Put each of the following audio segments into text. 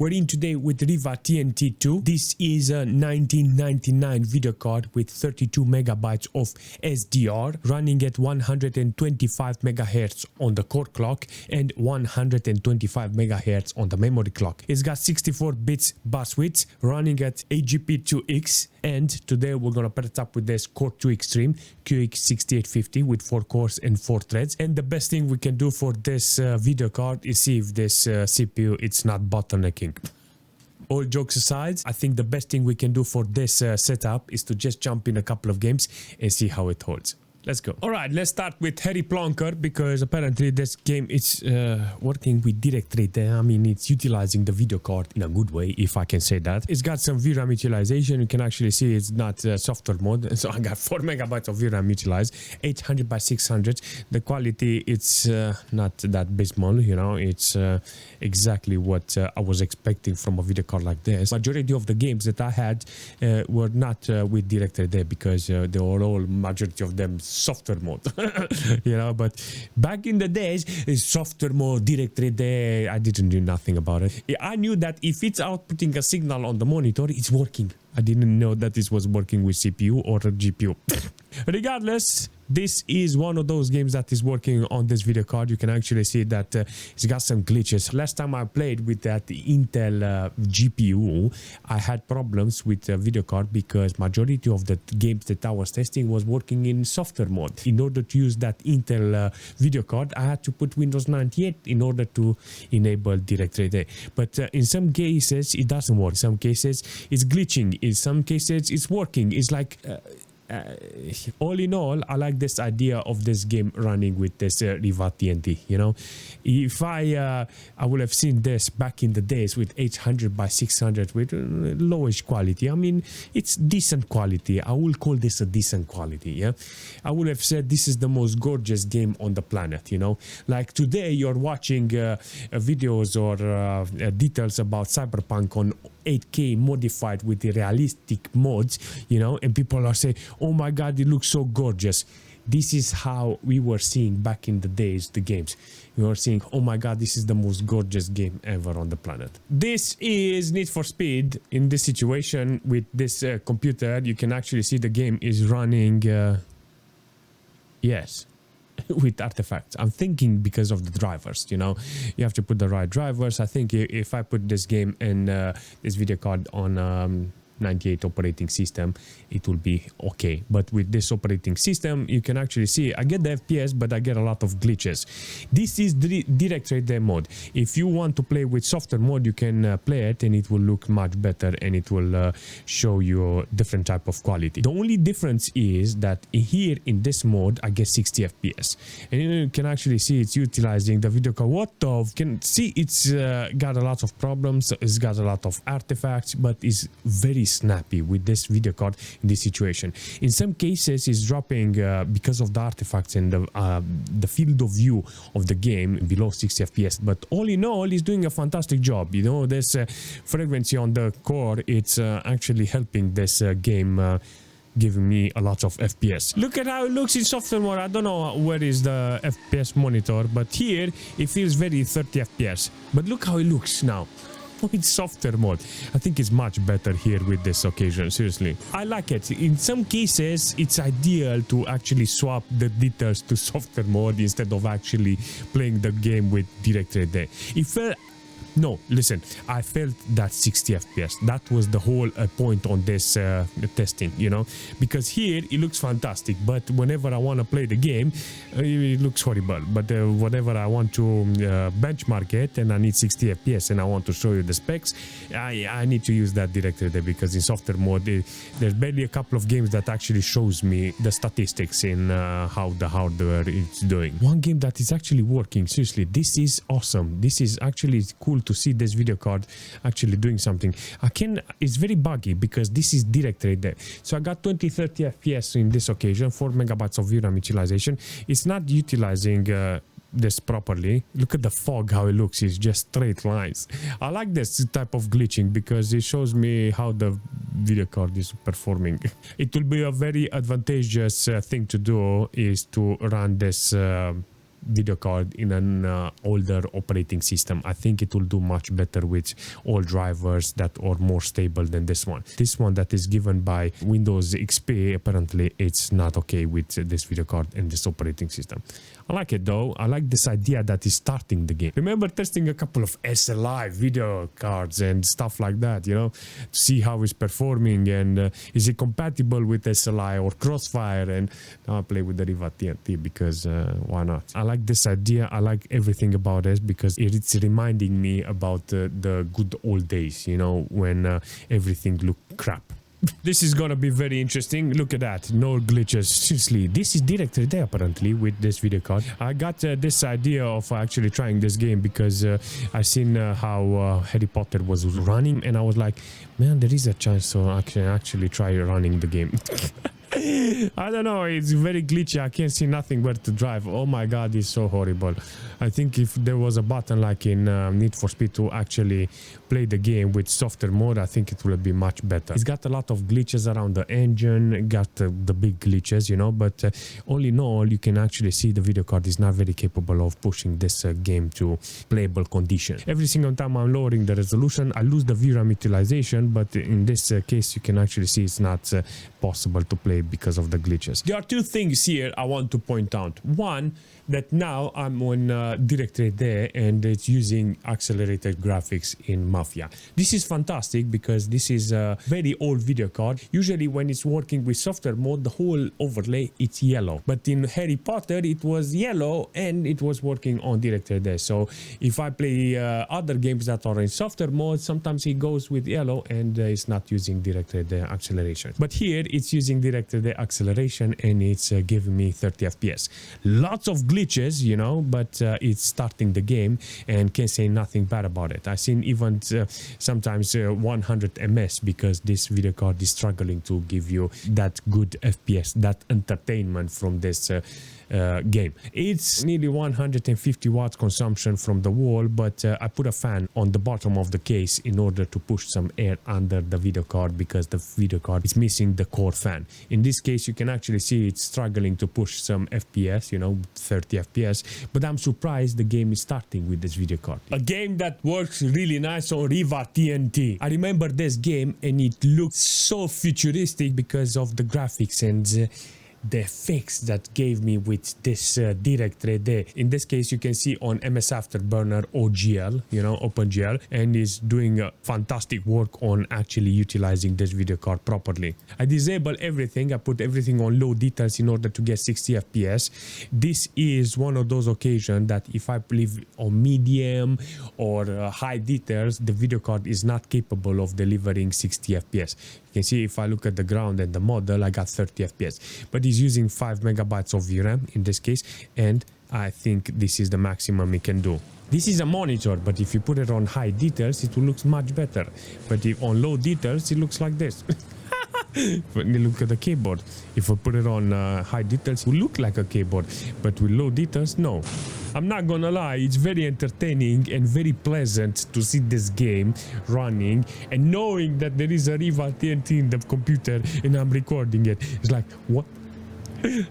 We're in today with Riva TNT2. This is a 1999 video card with 32 megabytes of SDR running at 125 megahertz on the core clock and 125 megahertz on the memory clock. It's got 64 bits bus width running at 8GP2X, and today we're gonna pair it up with this Core II Extreme QX6850 with 4 cores and 4 threads. And the best thing we can do for this video card is see if this CPU it's not bottlenecking. All jokes aside, I think the best thing we can do for this setup is to just jump in a couple of games and see how it holds. Let's go. All right, let's start with Harry Plonker, because apparently this game is working with direct rate. I mean, it's utilizing the video card in a good way, if I can say that. It's got some VRAM utilization. You can actually see it's not software mode. So I got 4 megabytes of VRAM utilized, 800 by 600. The quality, it's not that abysmal, you know. It's exactly what I was expecting from a video card like this. Majority of the games that I had were not with direct rate because they were all, majority of them, software mode. You know, but back in the days, software mode, direct rate, I didn't do nothing about it. I knew that if it's outputting a signal on the monitor, it's working. I didn't know that this was working with CPU or a GPU. Regardless, this is one of those games that is working on this video card. You can actually see that it's got some glitches. Last time I played with that Intel GPU, I had problems with the video card because majority of the games that I was testing was working in software mode. In order to use that Intel video card, I had to put Windows 98 in order to enable direct rate. But in some cases, it doesn't work. In some cases, it's glitching. In some cases, it's working. It's like... all in all, I like this idea of this game running with this Riva TNT. You know, if I would have seen this back in the days with 800 by 600 with lowish quality. I mean, it's decent quality. I will call this a decent quality. Yeah, I would have said this is the most gorgeous game on the planet. You know, like today you're watching videos or details about Cyberpunk on 8K modified with the realistic mods, you know, and people are saying, oh my god, it looks so gorgeous. This is how we were seeing back in the days the games. We were saying, oh my god, this is the most gorgeous game ever on the planet. This is Need for Speed. In this situation with this computer, you can actually see the game is running, yes, with artifacts. I'm thinking because of the drivers, you know, you have to put the right drivers. I think if I put this game and this video card on 98 operating system, it will be okay. But with this operating system, you can actually see I get the FPS, but I get a lot of glitches. This is direct rate mode. If you want to play with software mode, you can play it and it will look much better and it will show you different type of quality. The only difference is that here in this mode I get 60 FPS, and you can actually see it's utilizing the video card. What of can see it's got a lot of problems, it's got a lot of artifacts, but it's very snappy with this video card in this situation. In some cases it's dropping because of the artifacts and the field of view of the game below 60 FPS, but all in all it's doing a fantastic job. You know, this frequency on the core, it's actually helping this game giving me a lot of FPS. Look at how it looks in software mode. I don't know where is the FPS monitor, but here it feels very 30 FPS, but look how it looks now. In software mode, I think it's much better here with this occasion. Seriously, I like it. In some cases it's ideal to actually swap the details to software mode instead of actually playing the game with direct rate. No, listen, I felt that 60 FPS. That was the whole point on this testing, you know, because here it looks fantastic, but whenever I want to play the game, it looks horrible. But whenever I want to benchmark it and I need 60 FPS and I want to show you the specs, I need to use that directly there, because in software mode, there's barely a couple of games that actually shows me the statistics in how the hardware is doing. One game that is actually working, seriously, this is awesome. This is actually cool to see this video card actually doing something. It's very buggy because this is direct rate there. So I got 20-30 FPS in this occasion, 4 megabytes of VRAM utilization. It's not utilizing this properly. Look at the fog, how it looks. It's just straight lines. I like this type of glitching because it shows me how the video card is performing. It will be a very advantageous thing to do is to run this video card in an older operating system. I think it will do much better with all drivers that are more stable than this one. This one that is given by Windows XP, apparently it's not okay with this video card and this operating system. I like it though. I like this idea that is starting the game. Remember testing a couple of SLI video cards and stuff like that, you know, to see how it's performing and is it compatible with SLI or Crossfire. And now I play with the Riva TNT because why not? I like this idea. I like everything about it because it's reminding me about the good old days, you know, when everything looked crap. This is gonna be very interesting. Look at that, no glitches. Seriously, this is directly there apparently with this video card. I got this idea of actually trying this game because I seen how Harry Potter was running, and I was like, man, there is a chance to actually try running the game. I don't know, it's very glitchy. I can't see nothing where to drive. Oh my god, it's so horrible. I think if there was a button like in Need for Speed to actually play the game with softer mode, I think it will be much better. It's got a lot of glitches around the engine, got the big glitches, you know, but all in all, you can actually see the video card is not very capable of pushing this game to playable condition. Every single time I'm lowering the resolution, I lose the VRAM utilization, but in this case, you can actually see it's not possible to play because of the glitches. There are two things here I want to point out. One, that now I'm on directory there and it's using accelerated graphics in Mafia. This is fantastic because this is a very old video card. Usually when it's working with software mode, the whole overlay it's yellow, but in Harry Potter it was yellow and it was working on directory there. So if I play other games that are in software mode, sometimes it goes with yellow and it's not using directory there acceleration. But here it's using directory there acceleration and it's giving me 30 FPS. Lots of glitches, you know, but it's starting the game and can't say nothing bad about it. I've seen even sometimes 100 ms because this video card is struggling to give you that good FPS, that entertainment from this game. It's nearly 150 watts consumption from the wall, but I put a fan on the bottom of the case in order to push some air under the video card because the video card is missing the core fan. In this case, you can actually see it's struggling to push some FPS, you know, 30 FPS, but I'm surprised the game is starting with this video card. A game that works really nice on Riva TNT. I remember this game and it looked so futuristic because of the graphics and the effects that gave me with this directory there. In this case, you can see on MS Afterburner OGL, you know, OpenGL, and is doing fantastic work on actually utilizing this video card properly. I disable everything. I put everything on low details in order to get 60 FPS. This is one of those occasions that if I leave on medium or high details, the video card is not capable of delivering 60 FPS. You can see if I look at the ground and the model, I got 30 FPS, but it's using 5 megabytes of VRAM in this case, and I think this is the maximum it can do. This is a monitor, but if you put it on high details, it will look much better. But if on low details, it looks like this. When you look at the keyboard, if I put it on high details, it will look like a keyboard, but with low details, no. I'm not gonna lie, it's very entertaining and very pleasant to see this game running and knowing that there is a Riva TNT in the computer and I'm recording it. It's like, what?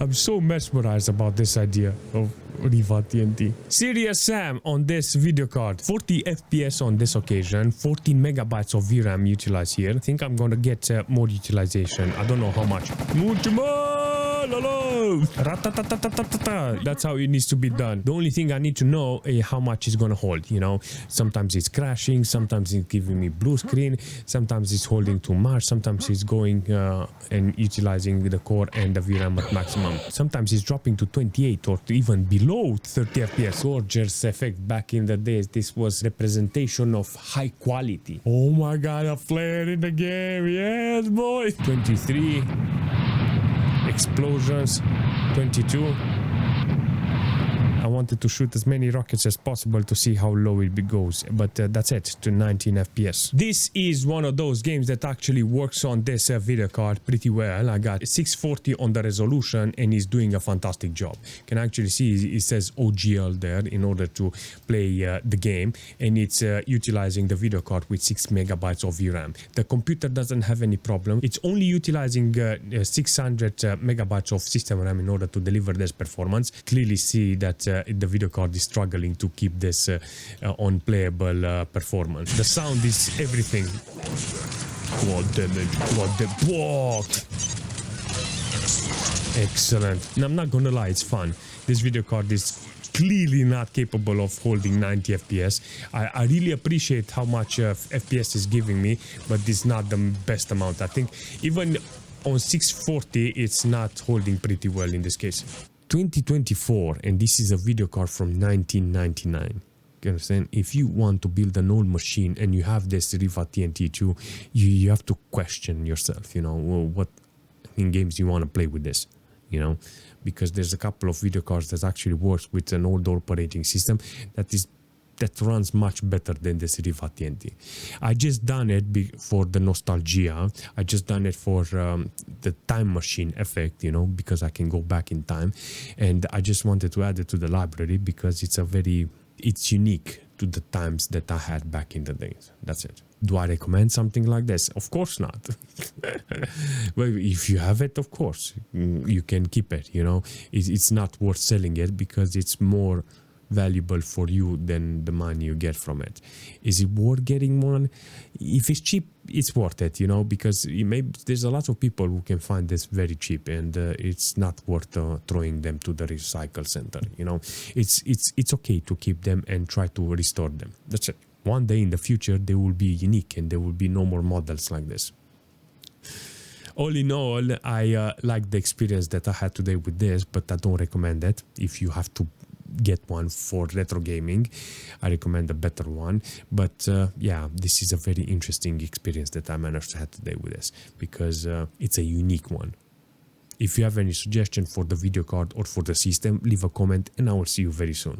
I'm so mesmerized about this idea of Riva TNT. Serious Sam on this video card. 40 FPS on this occasion, 14 megabytes of VRAM utilized here. I think I'm gonna get more utilization. I don't know how much. Mucho more! That's how it needs to be done. The only thing I need to know is how much it's gonna hold, you know. Sometimes it's crashing, sometimes it's giving me blue screen, sometimes it's holding too much, sometimes it's going and utilizing the core and the VRAM at maximum. Sometimes it's dropping to 28 or even below 30 FPS. Gorgeous effect back in the days. This was representation of high quality. Oh my god, a flare in the game. Yes, boy. 23 explosions, 22. I wanted to shoot as many rockets as possible to see how low it goes, but that's it, to 19 FPS. This is one of those games that actually works on this video card pretty well. I got 640 on the resolution and is doing a fantastic job. You can actually see it says OGL there in order to play the game, and it's utilizing the video card with 6 megabytes of VRAM. The computer doesn't have any problem. It's only utilizing 600 megabytes of system RAM in order to deliver this performance. Clearly see that the video card is struggling to keep this on playable performance. The sound is everything. God damn it, what the what? Excellent. And I'm not gonna lie, it's fun. This video card is clearly not capable of holding 90 FPS. I really appreciate how much FPS is giving me, but it's not the best amount. I think even on 640 it's not holding pretty well in this case. 2024, and this is a video card from 1999. You understand? If you want to build an old machine and you have this Riva TNT2, you have to question yourself, you know, well, what in games you want to play with this, you know, because there's a couple of video cards that actually works with an old operating system that runs much better than this Riva TNT. I just done it for the nostalgia. I just done it for the time machine effect, you know, because I can go back in time, and I just wanted to add it to the library because it's unique to the times that I had back in the days. That's it. Do I recommend something like this? Of course not. Well, if you have it, of course, you can keep it, you know. It's not worth selling it because it's more valuable for you than the money you get from it. Is it worth getting one? If it's cheap, it's worth it, you know, because there's a lot of people who can find this very cheap, and it's not worth throwing them to the recycle center, you know. It's okay to keep them and try to restore them. That's it. One day in the future they will be unique and there will be no more models like this. All in all, I like the experience that I had today with this, but I don't recommend it. If you have to get one for retro gaming, I recommend a better one. But yeah, this is a very interesting experience that I managed to have today with this, because it's a unique one. If you have any suggestion for the video card or for the system, leave a comment and I will see you very soon.